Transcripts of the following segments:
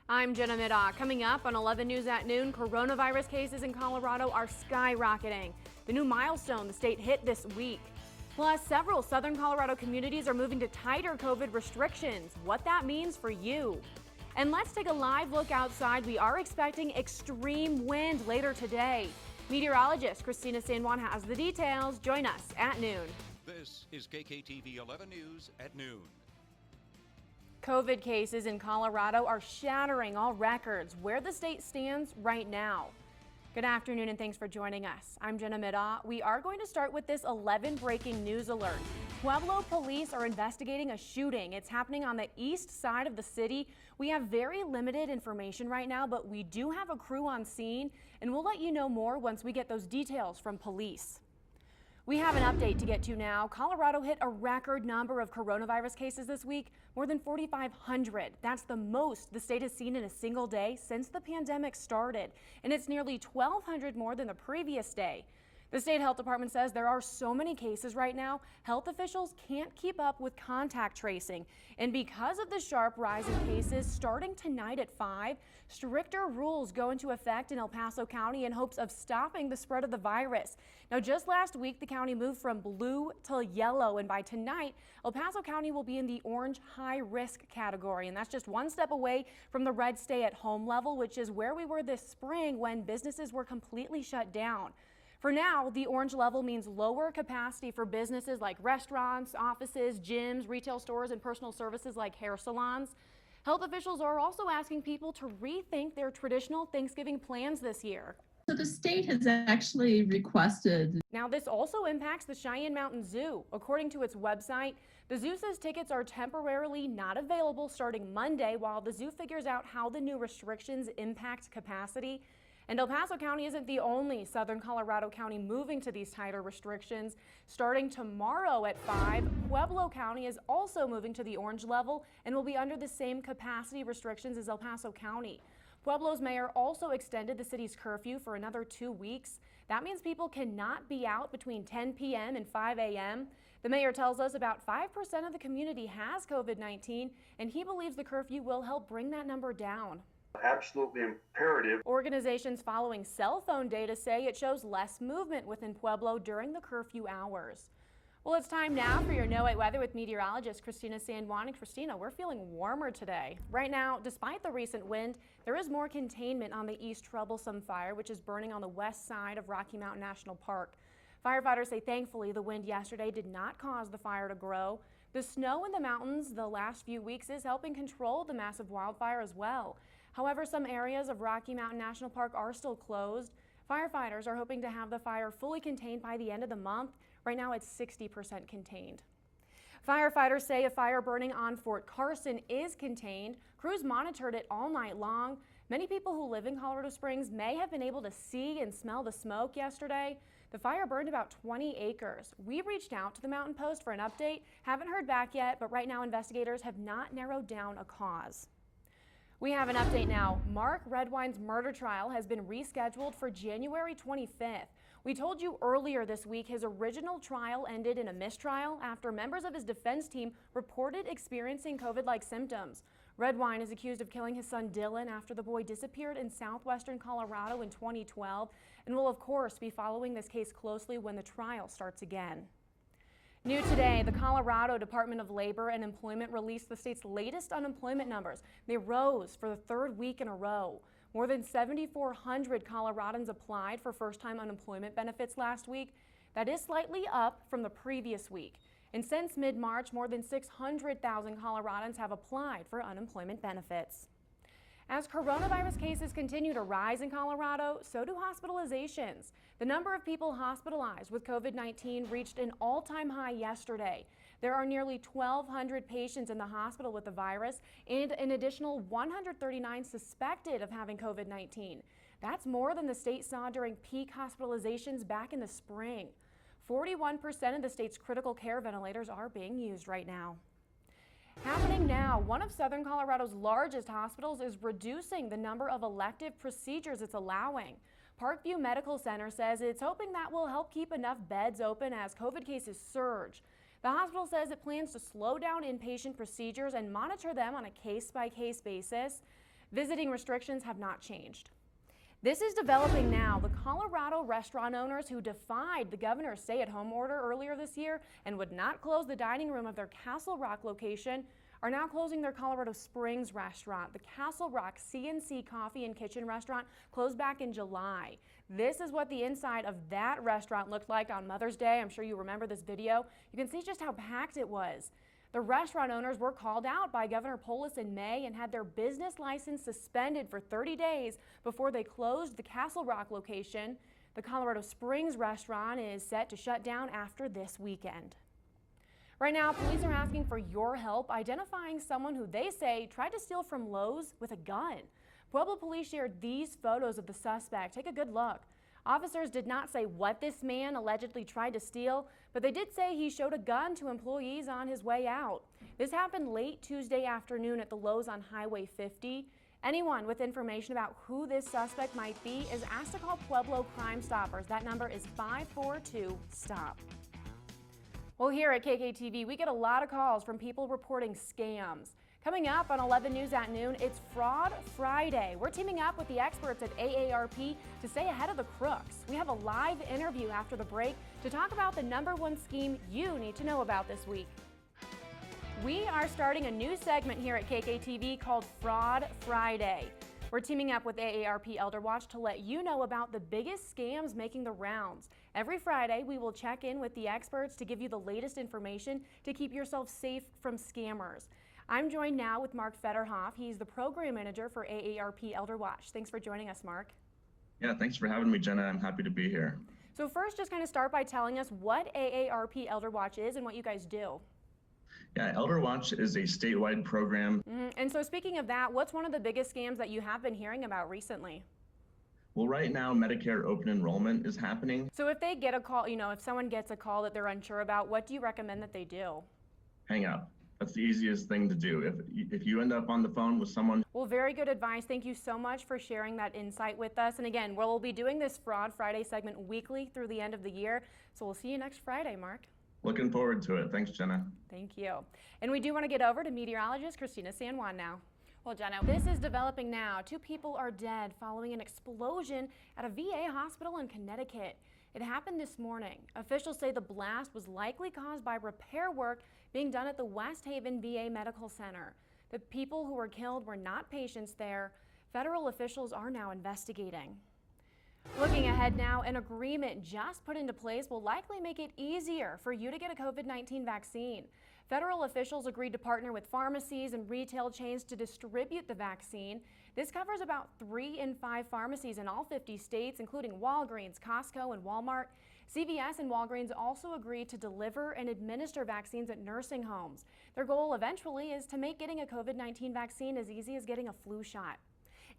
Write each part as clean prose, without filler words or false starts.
I'm Jenna Middaugh. Coming up on 11 News at noon, coronavirus cases in Colorado are skyrocketing. The new milestone the state hit this week. Plus, several southern Colorado communities are moving to tighter COVID restrictions. What that means for you. And let's take a live look outside. We are expecting extreme wind later today. Meteorologist Christina San Juan has the details. Join us at noon. This is KKTV 11 News at noon. COVID cases in Colorado are shattering all records. Where the state stands right now. Good afternoon and thanks for joining us. I'm Jenna Middaugh. We are going to start with this 11 breaking news alert. Pueblo police are investigating a shooting. It's happening on the east side of the city. We have very limited information right now, but we do have a crew on scene, and we'll let you know more once we get those details from police. We have an update to get to now. Colorado hit a record number of coronavirus cases this week, more than 4,500. That's the most the state has seen in a single day since the pandemic started, and it's nearly 1,200 more than the previous day. The state health department says there are so many cases right now, health officials can't keep up with contact tracing. And because of the sharp rise in cases starting tonight at 5, stricter rules go into effect in El Paso County in hopes of stopping the spread of the virus. Now, just last week, the county moved from blue to yellow, and by tonight, El Paso County will be in the orange high risk category. And that's just one step away from the red stay at home level, which is where we were this spring when businesses were completely shut down. For now, the orange level means lower capacity for businesses like restaurants, offices, gyms, retail stores, and personal services like hair salons. Health officials are also asking people to rethink their traditional Thanksgiving plans this year. So the state has actually requested. Now, this also impacts the Cheyenne Mountain Zoo. According to its website, the zoo says tickets are temporarily not available starting Monday while the zoo figures out how the new restrictions impact capacity. And El Paso County isn't the only southern Colorado county moving to these tighter restrictions. Starting tomorrow at 5, Pueblo County is also moving to the orange level and will be under the same capacity restrictions as El Paso County. Pueblo's mayor also extended the city's curfew for another 2 weeks. That means people cannot be out between 10 p.m. and 5 a.m. The mayor tells us about 5% of the community has COVID-19, and he believes the curfew will help bring that number down. Absolutely imperative. Organizations following cell phone data say it shows less movement within Pueblo during the curfew hours. Well, it's time now for your No Wait weather with meteorologist Christina San Juan. And Christina, we're feeling warmer today. Right now, despite the recent wind, there is more containment on the East Troublesome Fire, which is burning on the west side of Rocky Mountain National Park. Firefighters say thankfully the wind yesterday did not cause the fire to grow. The snow in the mountains the last few weeks is helping control the massive wildfire as well. However, some areas of Rocky Mountain National Park are still closed. Firefighters are hoping to have the fire fully contained by the end of the month. Right now, it's 60% contained. Firefighters say a fire burning on Fort Carson is contained. Crews monitored it all night long. Many people who live in Colorado Springs may have been able to see and smell the smoke yesterday. The fire burned about 20 acres. We reached out to the Mountain Post for an update. Haven't heard back yet, but right now investigators have not narrowed down a cause. We have an update now. Mark Redwine's murder trial has been rescheduled for January 25th. We told you earlier this week his original trial ended in a mistrial after members of his defense team reported experiencing COVID-like symptoms. Redwine is accused of killing his son Dylan after the boy disappeared in southwestern Colorado in 2012 and will of course be following this case closely when the trial starts again. New today, the Colorado Department of Labor and Employment released the state's latest unemployment numbers. They rose for the third week in a row. More than 7,400 Coloradans applied for first-time unemployment benefits last week. That is slightly up from the previous week. And since mid-March, more than 600,000 Coloradans have applied for unemployment benefits. As coronavirus cases continue to rise in Colorado, so do hospitalizations. The number of people hospitalized with COVID-19 reached an all-time high yesterday. There are nearly 1,200 patients in the hospital with the virus and an additional 139 suspected of having COVID-19. That's more than the state saw during peak hospitalizations back in the spring. 41% of the state's critical care ventilators are being used right now. Happening now, one of southern Colorado's largest hospitals is reducing the number of elective procedures it's allowing. Parkview Medical Center says it's hoping that will help keep enough beds open as COVID cases surge. The hospital says it plans to slow down inpatient procedures and monitor them on a case-by-case basis. Visiting restrictions have not changed. This is developing now. The Colorado restaurant owners who defied the governor's stay-at-home order earlier this year and would not close the dining room of their Castle Rock location are now closing their Colorado Springs restaurant. The Castle Rock C&C Coffee and Kitchen restaurant closed back in July. This is what the inside of that restaurant looked like on Mother's Day. I'm sure you remember this video. You can see just how packed it was. The restaurant owners were called out by Governor Polis in May and had their business license suspended for 30 days before they closed the Castle Rock location. The Colorado Springs restaurant is set to shut down after this weekend. Right now, police are asking for your help identifying someone who they say tried to steal from Lowe's with a gun. Pueblo police shared these photos of the suspect. Take a good look. Officers did not say what this man allegedly tried to steal, but they did say he showed a gun to employees on his way out. This happened late Tuesday afternoon at the Lowe's on Highway 50. Anyone with information about who this suspect might be is asked to call Pueblo Crime Stoppers. That number is 542-STOP. Well, here at KKTV, we get a lot of calls from people reporting scams. Coming up on 11 News at noon, it's Fraud Friday. We're teaming up with the experts at AARP to stay ahead of the crooks. We have a live interview after the break to talk about the #1 scheme you need to know about this week. We are starting a new segment here at KKTV called Fraud Friday. We're teaming up with AARP Elder Watch to let you know about the biggest scams making the rounds. Every Friday, we will check in with the experts to give you the latest information to keep yourself safe from scammers. I'm joined now with Mark Federhoff. He's the program manager for AARP Elder Watch. Thanks for joining us, Mark. Yeah, thanks for having me, Jenna. I'm happy to be here. So first, just kind of start by telling us what AARP Elder Watch is and what you guys do. Yeah, Elder Watch is a statewide program. And so speaking of that, what's one of the biggest scams that you have been hearing about recently? Well, right now, Medicare open enrollment is happening. So if they get a call, if someone gets a call that they're unsure about, what do you recommend that they do? Hang up. That's the easiest thing to do. If you end up on the phone with someone. Well, very good advice. Thank you so much for sharing that insight with us. And again, we'll be doing this Fraud Friday segment weekly through the end of the year. So we'll see you next Friday, Mark. Looking forward to it. Thanks, Jenna. Thank you. And we do want to get over to meteorologist Christina San Juan now. Well, Jenna, this is developing now. 2 people are dead following an explosion at a VA hospital in Connecticut. It happened this morning. Officials say the blast was likely caused by repair work being done at the West Haven VA Medical Center. The people who were killed were not patients there. Federal officials are now investigating. Looking ahead now, an agreement just put into place will likely make it easier for you to get a COVID-19 vaccine. Federal officials agreed to partner with pharmacies and retail chains to distribute the vaccine. This covers about 3 in 5 pharmacies in all 50 states, including Walgreens, Costco, and Walmart. CVS and Walgreens also agreed to deliver and administer vaccines at nursing homes. Their goal eventually is to make getting a COVID-19 vaccine as easy as getting a flu shot.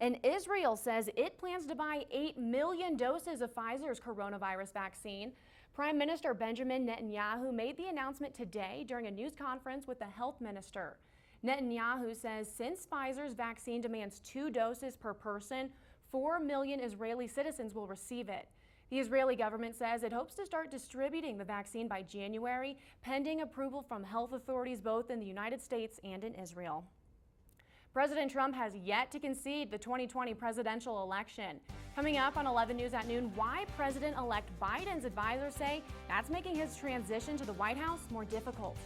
And Israel says it plans to buy 8 million doses of Pfizer's coronavirus vaccine. Prime Minister Benjamin Netanyahu made the announcement today during a news conference with the health minister. Netanyahu says since Pfizer's vaccine demands 2 doses per person, 4 million Israeli citizens will receive it. The Israeli government says it hopes to start distributing the vaccine by January, pending approval from health authorities both in the United States and in Israel. President Trump has yet to concede the 2020 presidential election. Coming up on 11 News at noon, why President-elect Biden's advisors say that's making his transition to the White House more difficult.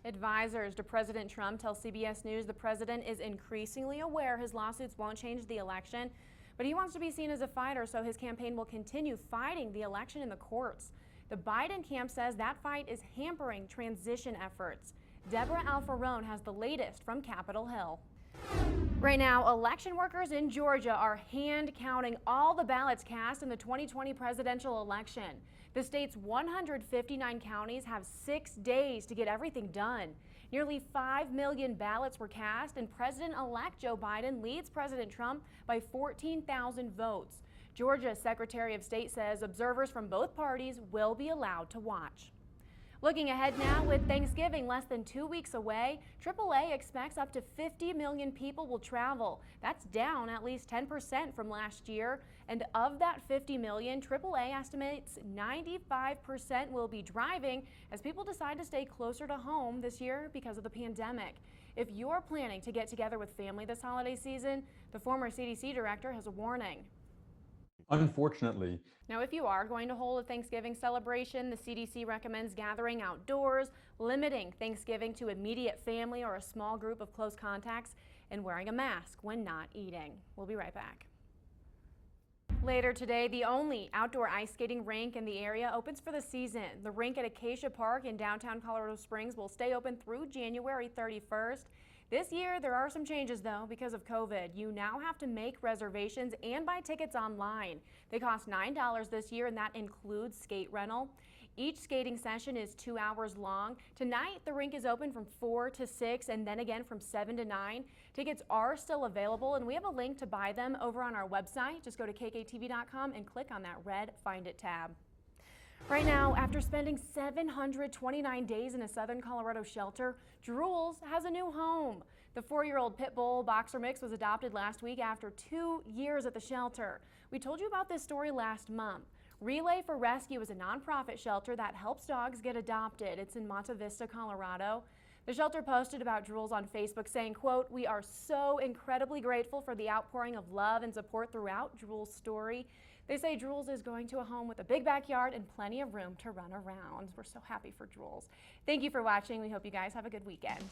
Advisors to President Trump tell CBS News the president is increasingly aware his lawsuits won't change the election, but he wants to be seen as a fighter, so his campaign will continue fighting the election in the courts. The Biden camp says that fight is hampering transition efforts. Deborah Alfarone has the latest from Capitol Hill. Right now, election workers in Georgia are hand counting all the ballots cast in the 2020 presidential election. The state's 159 counties have 6 days to get everything done. Nearly 5 million ballots were cast, and President-elect Joe Biden leads President Trump by 14,000 votes. Georgia's Secretary of State says observers from both parties will be allowed to watch. Looking ahead now, with Thanksgiving less than 2 weeks away, AAA expects up to 50 million people will travel. That's down at least 10% from last year. And of that 50 million, AAA estimates 95% will be driving as people decide to stay closer to home this year because of the pandemic. If you're planning to get together with family this holiday season, the former CDC director has a warning. Unfortunately. Now, if you are going to hold a Thanksgiving celebration, the CDC recommends gathering outdoors, limiting Thanksgiving to immediate family or a small group of close contacts, and wearing a mask when not eating. We'll be right back. Later today, the only outdoor ice skating rink in the area opens for the season. The rink at Acacia Park in downtown Colorado Springs will stay open through January 31st. This year, there are some changes, though, because of COVID. You now have to make reservations and buy tickets online. They cost $9 this year, and that includes skate rental. Each skating session is 2 hours long. Tonight, the rink is open from 4 to 6 and then again from 7 to 9. Tickets are still available, and we have a link to buy them over on our website. Just go to KKTV.com and click on that red Find It tab. Right now, after spending 729 days in a southern Colorado shelter, Drools has a new home. The 4-year-old pit bull boxer mix was adopted last week after 2 years at the shelter. We told you about this story last month. Relay for Rescue is a nonprofit shelter that helps dogs get adopted. It's in Monte Vista, Colorado. The shelter posted about Drools on Facebook saying, quote, "We are so incredibly grateful for the outpouring of love and support throughout Drools' story. They say Drools is going to a home with a big backyard and plenty of room to run around." We're so happy for Drools. Thank you for watching. We hope you guys have a good weekend.